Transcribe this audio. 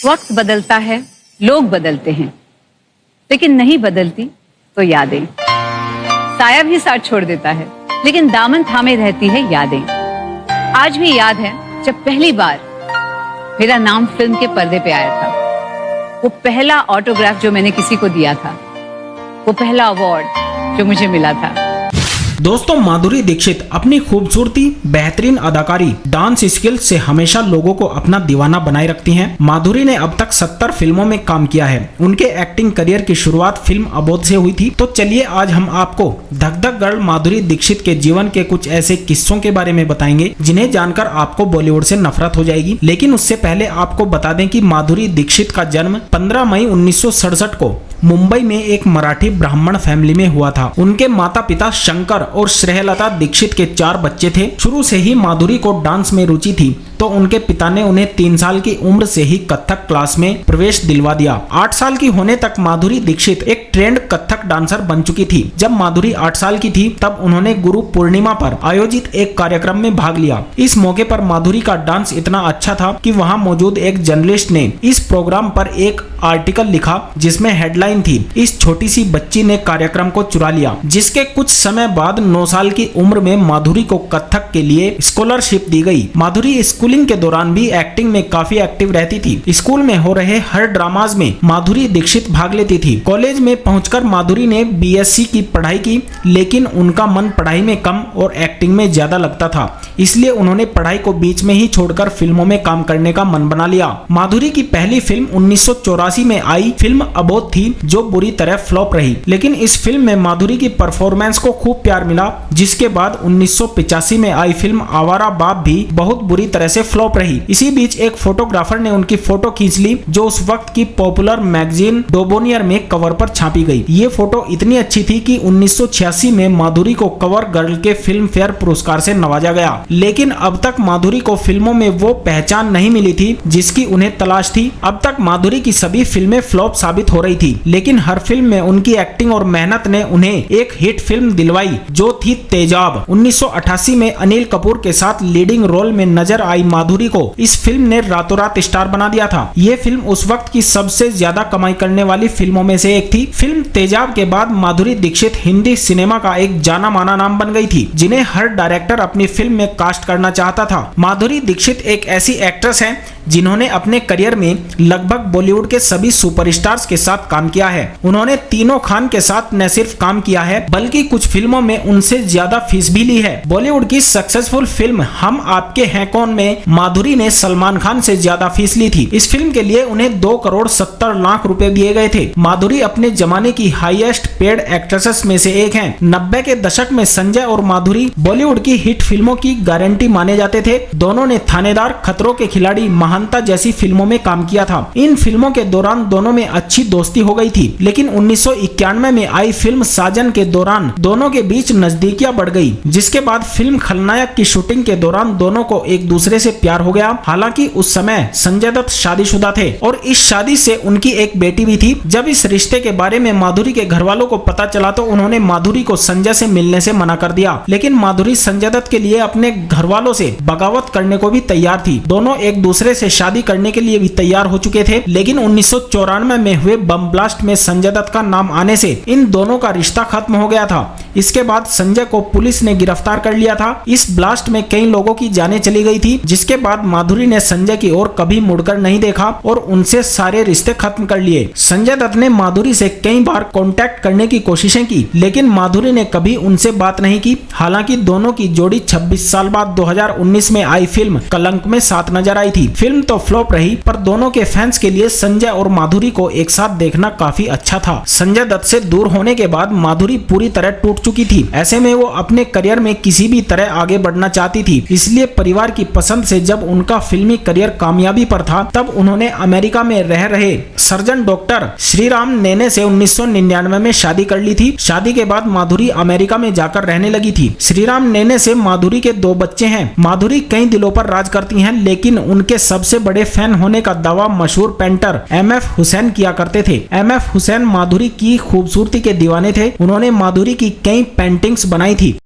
वक्त बदलता है, लोग बदलते हैं, लेकिन नहीं बदलती तो यादें। साया भी साथ छोड़ देता है, लेकिन दामन थामे रहती है यादें। आज भी याद है जब पहली बार मेरा नाम फिल्म के पर्दे पे आया था। वो पहला ऑटोग्राफ जो मैंने किसी को दिया था, वो पहला अवार्ड जो मुझे मिला था। दोस्तों, माधुरी दीक्षित अपनी खूबसूरती, बेहतरीन अदाकारी, डांस स्किल से हमेशा लोगों को अपना दीवाना बनाए रखती हैं। माधुरी ने अब तक 70 फिल्मों में काम किया है। उनके एक्टिंग करियर की शुरुआत फिल्म अबोध से हुई थी। तो चलिए आज हम आपको धक धक गर्ल माधुरी दीक्षित के जीवन के कुछ ऐसे किस्सों के बारे में बताएंगे जिन्हें जानकर आपको बॉलीवुड से नफरत हो जाएगी। लेकिन उससे पहले आपको बता दें कि माधुरी दीक्षित का जन्म 15 मई 1967 को मुंबई में एक मराठी ब्राह्मण फैमिली में हुआ था। उनके माता पिता शंकर और श्रेयलता दीक्षित के 4 बच्चे थे। शुरू से ही माधुरी को डांस में रुचि थी, तो उनके पिता ने उन्हें 3 साल की उम्र से ही कथक क्लास में प्रवेश दिलवा दिया। 8 साल की होने तक माधुरी दीक्षित एक ट्रेंड कथक डांसर बन चुकी थी। जब माधुरी 8 साल की थी तब उन्होंने गुरु पूर्णिमा पर आयोजित एक कार्यक्रम में भाग लिया। इस मौके पर माधुरी का डांस इतना अच्छा था कि वहां मौजूद एक जर्नलिस्ट ने इस प्रोग्राम पर एक आर्टिकल लिखा जिसमें हेडलाइन थी, इस छोटी सी बच्ची ने कार्यक्रम को चुरा लिया। जिसके कुछ समय बाद 9 साल की उम्र में माधुरी को कथक के लिए स्कॉलरशिप दी गई। माधुरी स्कूलिंग के दौरान भी एक्टिंग में काफी एक्टिव रहती थी। स्कूल में हो रहे हर ड्रामाज में माधुरी दीक्षित भाग लेती थी। कॉलेज में पहुंचकर माधुरी ने बीएससी की पढ़ाई की, लेकिन उनका मन पढ़ाई में कम और एक्टिंग में ज्यादा लगता था। इसलिए उन्होंने पढ़ाई को बीच में ही छोड़कर फिल्मों में काम करने का मन बना लिया। माधुरी की पहली फिल्म 1984 में आई फिल्म अबोध थी, जो बुरी तरह फ्लॉप रही। लेकिन इस फिल्म में माधुरी की परफॉर्मेंस को खूब प्यार मिला। जिसके बाद 1985 में आई फिल्म आवारा बाप भी बहुत बुरी तरह से फ्लॉप रही। इसी बीच एक फोटोग्राफर ने उनकी फोटो खींच ली, जो उस वक्त की पॉपुलर मैगजीन डोबोनियर में कवर पर छापी गई। ये फोटो इतनी अच्छी थी कि 1986 में माधुरी को कवर गर्ल के फिल्म फेयर पुरस्कार से नवाजा गया। लेकिन अब तक माधुरी को फिल्मों में वो पहचान नहीं मिली थी जिसकी उन्हें तलाश थी। अब तक माधुरी की सभी फिल्में फ्लॉप साबित हो रही थी, लेकिन हर फिल्म में उनकी एक्टिंग और मेहनत ने उन्हें एक हिट फिल्म दिलवाई, जो थी तेजाब। 1988 में अनिल कपूर के साथ लीडिंग रोल में नजर आई माधुरी को इस फिल्म ने रातों रात स्टार बना दिया था। ये फिल्म उस वक्त की सबसे ज्यादा कमाई करने वाली फिल्मों में से एक थी। फिल्म तेजाब के बाद माधुरी दीक्षित हिंदी सिनेमा का एक जाना माना नाम बन गई थी, जिन्हें हर डायरेक्टर अपनी फिल्म में कास्ट करना चाहता था। माधुरी दीक्षित एक ऐसी एक्ट्रेस है जिन्होंने अपने करियर में लगभग बॉलीवुड के सभी सुपरस्टार्स के साथ काम किया है। उन्होंने तीनों खान के साथ न सिर्फ काम किया है, बल्कि कुछ फिल्मों में उनसे ज्यादा फीस भी ली है। बॉलीवुड की सक्सेसफुल फिल्म हम आपके हैं कौन में माधुरी ने सलमान खान से ज्यादा फीस ली थी। इस फिल्म के लिए उन्हें 2 करोड़ 70 लाख रुपए दिए गए थे। माधुरी अपने जमाने की हाईएस्ट पेड एक्ट्रेसेस में से एक हैं। 90 के दशक में संजय और माधुरी बॉलीवुड की हिट फिल्मों की गारंटी माने जाते थे। दोनों ने थानेदार, खतरों के खिलाड़ी, महानता जैसी फिल्मों में काम किया था। इन फिल्मों के दौरान दोनों में अच्छी दोस्ती हो गई थी, लेकिन 1991 में आई फिल्म साजन के दौरान दोनों के बीच नजदीकियां बढ़ गई। जिसके बाद फिल्म खलनायक की शूटिंग के दौरान दोनों को एक दूसरे से प्यार हो गया। हालांकि उस समय संजय दत्त शादीशुदा थे और इस शादी से उनकी एक बेटी भी थी। जब इस रिश्ते के बारे में माधुरी के घर वालों को पता चला तो उन्होंने माधुरी को संजय से मिलने से मना कर दिया। लेकिन माधुरी संजय दत्त के लिए अपने घर वालों से बगावत करने को भी तैयार थी। दोनों एक दूसरे से शादी करने के लिए भी तैयार हो चुके थे। लेकिन 1994 में हुए बम ब्लास्ट में संजय दत्त का नाम आने से इन दोनों का रिश्ता खत्म हो गया था। इसके बाद संजय को पुलिस ने गिरफ्तार कर लिया था। इस ब्लास्ट में कई लोगों की जानें चली गई थी। जिसके बाद माधुरी ने संजय की ओर कभी मुड़कर नहीं देखा और उनसे सारे रिश्ते खत्म कर लिए। संजय दत्त ने माधुरी से कई बार कांटेक्ट करने की कोशिशें की, लेकिन माधुरी ने कभी उनसे बात नहीं की। हालांकि दोनों की जोड़ी 26 साल बाद 2019 में आई फिल्म कलंक में साथ नजर आई थी। फिल्म तो फ्लॉप रही, पर दोनों के फैंस के लिए संजय और माधुरी को एक साथ देखना काफी अच्छा था। संजय दत्त से दूर होने के बाद माधुरी पूरी तरह टूट चुकी थी। ऐसे में वो अपने करियर में किसी भी तरह आगे बढ़ना चाहती थी। इसलिए परिवार की पसंद से जब उनका फिल्मी करियर कामयाबी पर था, तब उन्होंने अमेरिका में रह रहे सर्जन डॉक्टर श्रीराम नेने से 1999 में शादी कर ली थी। शादी के बाद माधुरी अमेरिका में जाकर रहने लगी थी। श्रीराम नेने से माधुरी के 2 बच्चे हैं। माधुरी कई दिलों पर राज करती हैं, लेकिन उनके सबसे बड़े फैन होने का दावा मशहूर पेंटर एमएफ हुसैन किया करते थे। एमएफ हुसैन माधुरी की खूबसूरती के दीवाने थे। उन्होंने माधुरी की कई पेंटिंग्स बनाई थी।